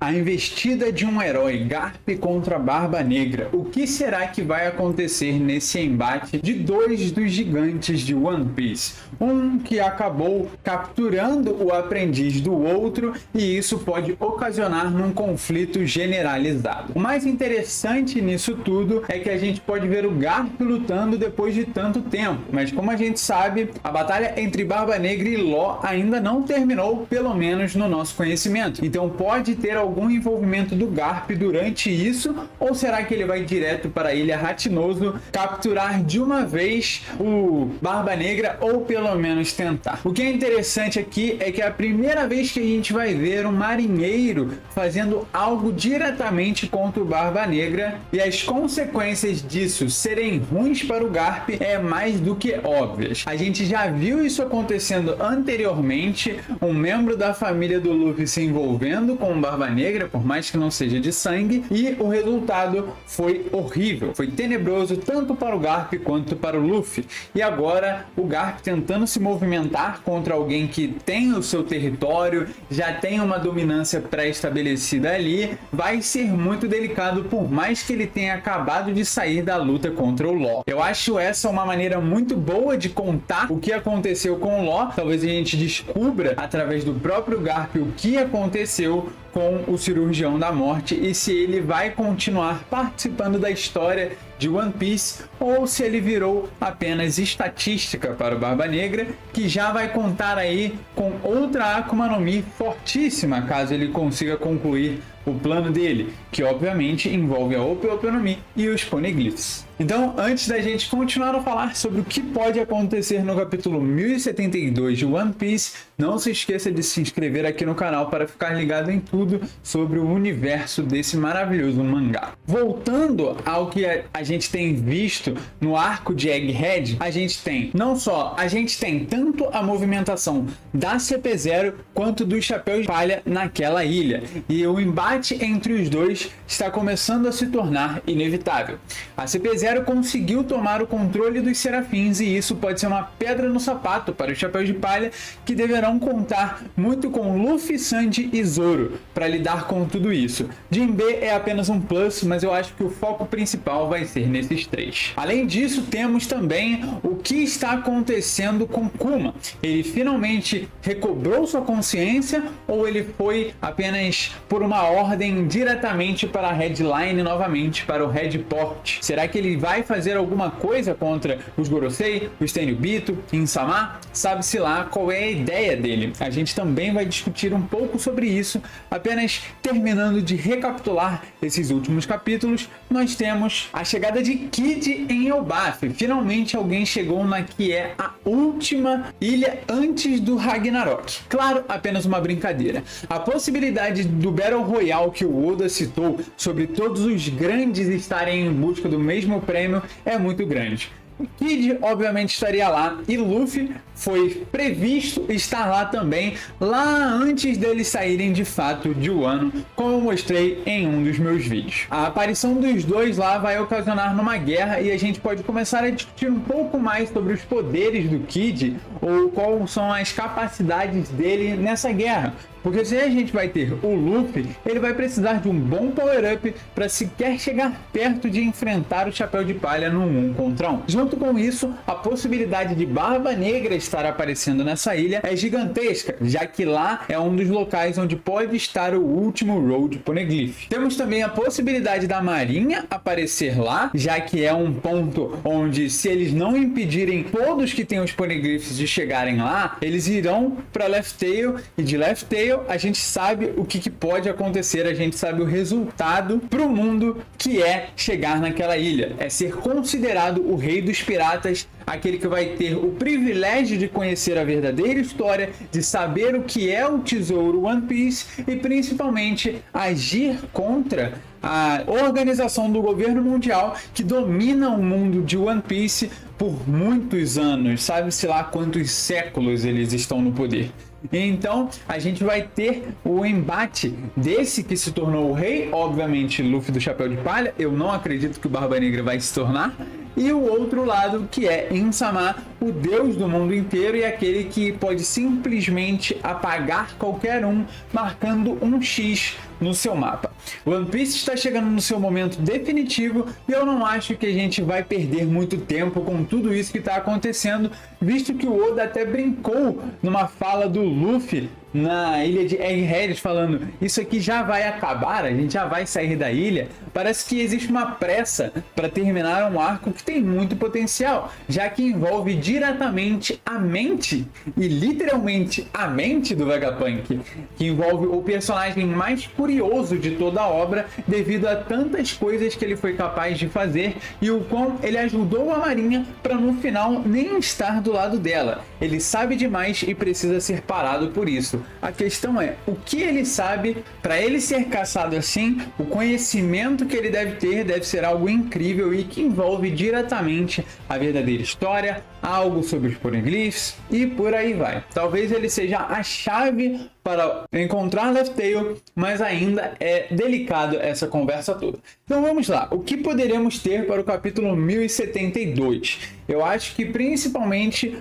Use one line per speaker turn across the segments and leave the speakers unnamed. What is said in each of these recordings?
A investida de um herói, Garp contra Barba Negra. O que será que vai acontecer nesse embate de dois dos gigantes de One Piece? Um que acabou capturando o aprendiz do outro, e isso pode ocasionar num conflito generalizado. O mais interessante nisso tudo é que a gente pode ver o Garp lutando depois de tanto tempo, mas como a gente sabe, a batalha entre Barba Negra e Law ainda não terminou, pelo menos no nosso conhecimento. Então pode ter algum envolvimento do Garp durante isso, ou será que ele vai direto para a Ilha Ratinoso capturar de uma vez o Barba Negra, ou pelo menos tentar? O que é interessante aqui é que é a primeira vez que a gente vai ver um marinheiro fazendo algo diretamente contra o Barba Negra, e as consequências disso serem ruins para o Garp é mais do que óbvias. A gente já viu isso acontecendo anteriormente, um membro da família do Luffy se envolvendo com o Barba Negra, por mais que não seja de sangue, e o resultado foi horrível, foi tenebroso tanto para o Garp quanto para o Luffy. E agora o Garp tentando se movimentar contra alguém que tem o seu território, já tem uma dominância pré-estabelecida ali, vai ser muito delicado, por mais que ele tenha acabado de sair da luta contra o Law. Eu acho essa uma maneira muito boa de contar o que aconteceu com o Law. Talvez a gente descubra através do próprio Garp o que aconteceu com o Cirurgião da Morte e se ele vai continuar participando da história de One Piece ou se ele virou apenas estatística para o Barba Negra, que já vai contar aí com outra Akuma no Mi fortíssima caso ele consiga concluir o plano dele, que obviamente envolve a Ope no Mi e os Poneglyphs. Então, antes da gente continuar a falar sobre o que pode acontecer no capítulo 1072 de One Piece, não se esqueça de se inscrever aqui no canal para ficar ligado em tudo sobre o universo desse maravilhoso mangá. Voltando ao que a gente tem visto no arco de Egghead, a gente tem tanto a movimentação da CP0 quanto dos Chapéus de Palha naquela ilha, e o embate entre os dois está começando a se tornar inevitável. A CP0 conseguiu tomar o controle dos Serafins, e isso pode ser uma pedra no sapato para os Chapéus de Palha, que deverão contar muito com Luffy, Sandy e Zoro para lidar com tudo isso. Jinbe é apenas um plus, mas eu acho que o foco principal vai ser nesses três. Além disso, temos também o que está acontecendo com Kuma. Ele finalmente recobrou sua consciência, ou ele foi apenas por uma ordem diretamente para a Headline novamente, para o Headport? Será que ele vai fazer alguma coisa contra os Gorosei, os Tenryubito, Insama? Sabe-se lá qual é a ideia dele. A gente também vai discutir um pouco sobre isso. Apenas terminando de recapitular esses últimos capítulos, nós temos a chegada de Kid em Elbaf. Finalmente alguém chegou na que é a última ilha antes do Ragnarok. Claro, apenas uma brincadeira. A possibilidade do Battle Royale que o Oda citou, sobre todos os grandes estarem em busca do mesmo prêmio, é muito grande. Kid obviamente estaria lá, e Luffy foi previsto estar lá também, lá antes deles saírem de fato de Wano, como eu mostrei em um dos meus vídeos. A aparição dos dois lá vai ocasionar numa guerra, e a gente pode começar a discutir um pouco mais sobre os poderes do Kid, ou quais são as capacidades dele nessa guerra. Porque se a gente vai ter o Luffy, ele vai precisar de um bom power-up para sequer chegar perto de enfrentar o Chapéu de Palha no 1 contra 1. Junto com isso, a possibilidade de Barba Negra estar aparecendo nessa ilha é gigantesca, já que lá é um dos locais onde pode estar o último Road Poneglyph. Temos também a possibilidade da Marinha aparecer lá, já que é um ponto onde, se eles não impedirem todos que têm os Poneglyphs de chegarem lá, eles irão para Laugh Tale, e de Laugh Tale a gente sabe o que pode acontecer, a gente sabe o resultado para o mundo, que é chegar naquela ilha, é ser considerado o rei dos piratas, aquele que vai ter o privilégio de conhecer a verdadeira história, de saber o que é o tesouro One Piece e principalmente agir contra a organização do governo mundial que domina o mundo de One Piece por muitos anos, sabe-se lá quantos séculos eles estão no poder. Então a gente vai ter o embate desse que se tornou o rei, obviamente Luffy do Chapéu de Palha. Eu não acredito que o Barba Negra vai se tornar. E o outro lado, que é Insama, o deus do mundo inteiro e aquele que pode simplesmente apagar qualquer um, marcando um X no seu mapa. One Piece está chegando no seu momento definitivo e eu não acho que a gente vai perder muito tempo com tudo isso que está acontecendo, visto que o Oda até brincou numa fala do Luffy na ilha de Egghead, falando: isso aqui já vai acabar, a gente já vai sair da ilha. Parece que existe uma pressa para terminar um arco que tem muito potencial, já que envolve diretamente a mente, e literalmente a mente do Vegapunk, que envolve o personagem mais curioso de toda a obra, devido a tantas coisas que ele foi capaz de fazer e o quão ele ajudou a Marinha para no final nem estar do lado dela. Ele sabe demais e precisa ser parado por isso. A questão é, o que ele sabe para ele ser caçado assim? O conhecimento que ele deve ter deve ser algo incrível e que envolve diretamente a verdadeira história, algo sobre os Poneglyphs e por aí vai. Talvez ele seja a chave para encontrar Laugh Tale, mas ainda é delicado essa conversa toda. Então vamos lá, o que poderemos ter para o capítulo 1072? Eu acho que principalmente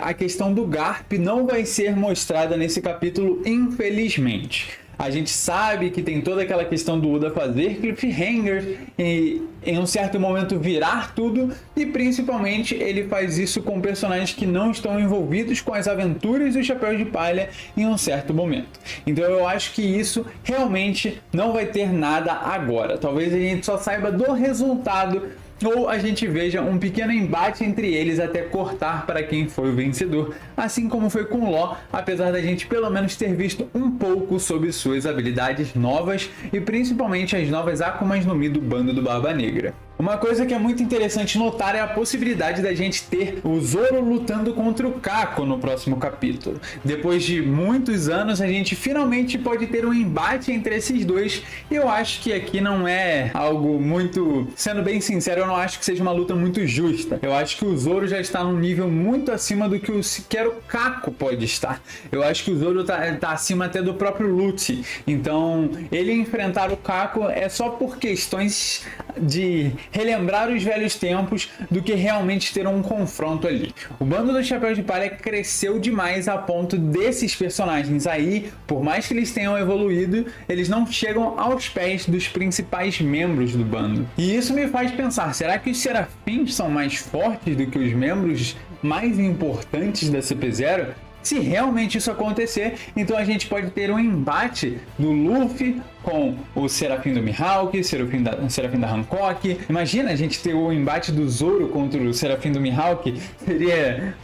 a questão do Garp não vai ser mostrada nesse capítulo, infelizmente. A gente sabe que tem toda aquela questão do Oda fazer cliffhangers e em um certo momento virar tudo, e principalmente ele faz isso com personagens que não estão envolvidos com as aventuras do Chapéu de Palha em um certo momento. Então eu acho que isso realmente não vai ter nada agora. Talvez a gente só saiba do resultado, ou a gente veja um pequeno embate entre eles até cortar para quem foi o vencedor, assim como foi com Law, apesar da gente pelo menos ter visto um pouco sobre suas habilidades novas e principalmente as novas Akumas no Mi do bando do Barba Negra. Uma coisa que é muito interessante notar é a possibilidade da gente ter o Zoro lutando contra o Kako no próximo capítulo. Depois de muitos anos, a gente finalmente pode ter um embate entre esses dois, e eu acho que aqui não é algo muito... Sendo bem sincero, eu não acho que seja uma luta muito justa. Eu acho que o Zoro já está num nível muito acima do que sequer o Kako pode estar. Eu acho que o Zoro tá acima até do próprio Luffy. Então, ele enfrentar o Kako é só por questões de relembrar os velhos tempos do que realmente ter um confronto ali. O bando do Chapéu de Palha cresceu demais a ponto desses personagens aí, por mais que eles tenham evoluído, eles não chegam aos pés dos principais membros do bando. E isso me faz pensar, será que os Serafins são mais fortes do que os membros mais importantes da CP0? Se realmente isso acontecer, então a gente pode ter um embate do Luffy com o Serafim do Mihawk, Serafim da Hancock. Imagina a gente ter o embate do Zoro contra o Serafim do Mihawk. Seria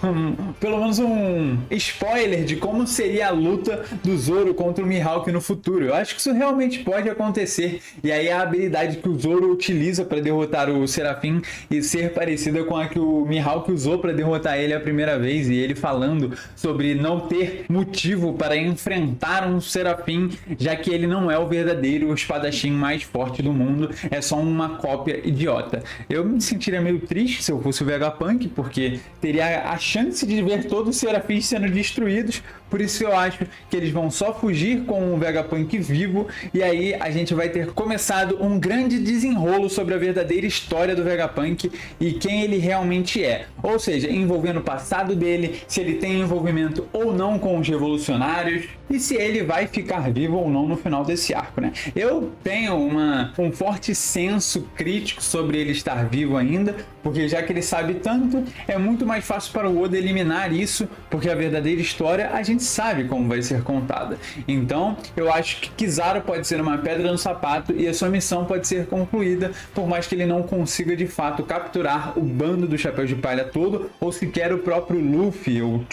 pelo menos um spoiler de como seria a luta do Zoro contra o Mihawk no futuro. Eu acho que isso realmente pode acontecer. E aí a habilidade que o Zoro utiliza para derrotar o Serafim e ser parecida com a que o Mihawk usou para derrotar ele a primeira vez. E ele falando sobre não ter motivo para enfrentar um Serafim, já que ele não é o verdadeiro espadachim mais forte do mundo, é só uma cópia idiota. Eu me sentiria meio triste se eu fosse o Vegapunk, porque teria a chance de ver todos os Serafins sendo destruídos. Por isso eu acho que eles vão só fugir com o Vegapunk vivo, e aí a gente vai ter começado um grande desenrolo sobre a verdadeira história do Vegapunk e quem ele realmente é. Ou seja, envolvendo o passado dele, se ele tem envolvimento ou não com os revolucionários, e se ele vai ficar vivo ou não no final desse arco, né? Eu tenho um forte senso crítico sobre ele estar vivo ainda, porque já que ele sabe tanto, é muito mais fácil para o Oda eliminar isso, porque a verdadeira história a gente sabe como vai ser contada. Então, eu acho que Kizaru pode ser uma pedra no sapato e a sua missão pode ser concluída, por mais que ele não consiga de fato capturar o bando do Chapéu de Palha todo, ou sequer o próprio Luffy, o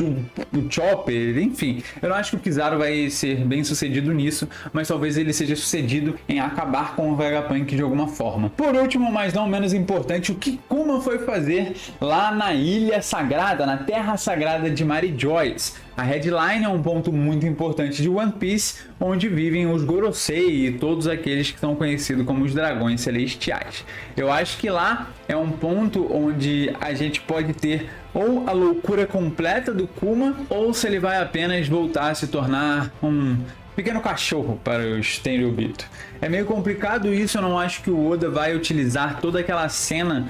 Chopper, enfim. Eu não acho que o Kizaru vai ser bem sucedido nisso, mas talvez ele seja sucedido em acabar com o Vegapunk de alguma forma. Por último, mas não menos importante, o que Kuma foi fazer lá na Ilha Sagrada, na Terra Sagrada de Mary Joyce. A headline é um ponto muito importante de One Piece, onde vivem os Gorosei e todos aqueles que são conhecidos como os Dragões Celestiais. Eu acho que lá é um ponto onde a gente pode ter ou a loucura completa do Kuma, ou se ele vai apenas voltar a se tornar um pequeno cachorro para os Tenryubito. é meio complicado isso. Eu não acho que o Oda vai utilizar toda aquela cena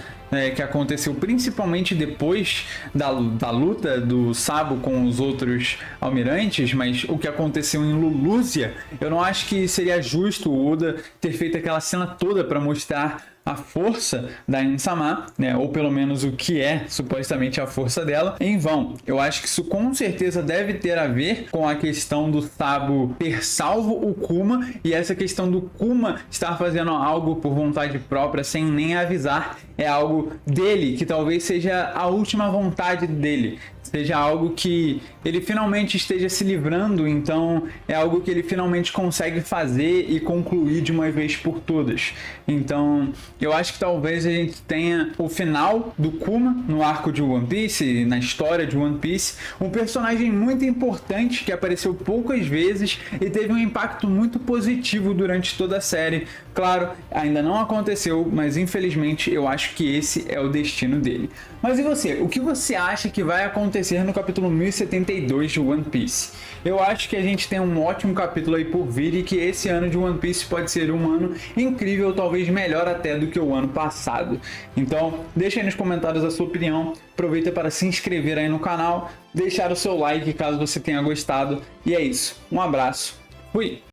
que aconteceu principalmente depois da luta do Sabo com os outros almirantes, mas o que aconteceu em Lulusia, eu não acho que seria justo o Oda ter feito aquela cena toda para mostrar a força da Insama, né, ou pelo menos o que é supostamente a força dela, em vão. Eu acho que isso com certeza deve ter a ver com a questão do Sabo ter salvo o Kuma e essa questão do Kuma estar fazendo algo por vontade própria sem nem avisar. É algo dele, que talvez seja a última vontade dele, seja algo que ele finalmente esteja se livrando, então é algo que ele finalmente consegue fazer e concluir de uma vez por todas. Então eu acho que talvez a gente tenha o final do Kuma no arco de One Piece, na história de One Piece, um personagem muito importante que apareceu poucas vezes e teve um impacto muito positivo durante toda a série. Claro, ainda não aconteceu, mas infelizmente eu acho que esse é o destino dele. Mas e você? O que você acha que vai acontecer no capítulo 1072 de One Piece? Eu acho que a gente tem um ótimo capítulo aí por vir e que esse ano de One Piece pode ser um ano incrível, talvez melhor até do que o ano passado. Então, deixa aí nos comentários a sua opinião, aproveita para se inscrever aí no canal, deixar o seu like caso você tenha gostado, e é isso. Um abraço, fui!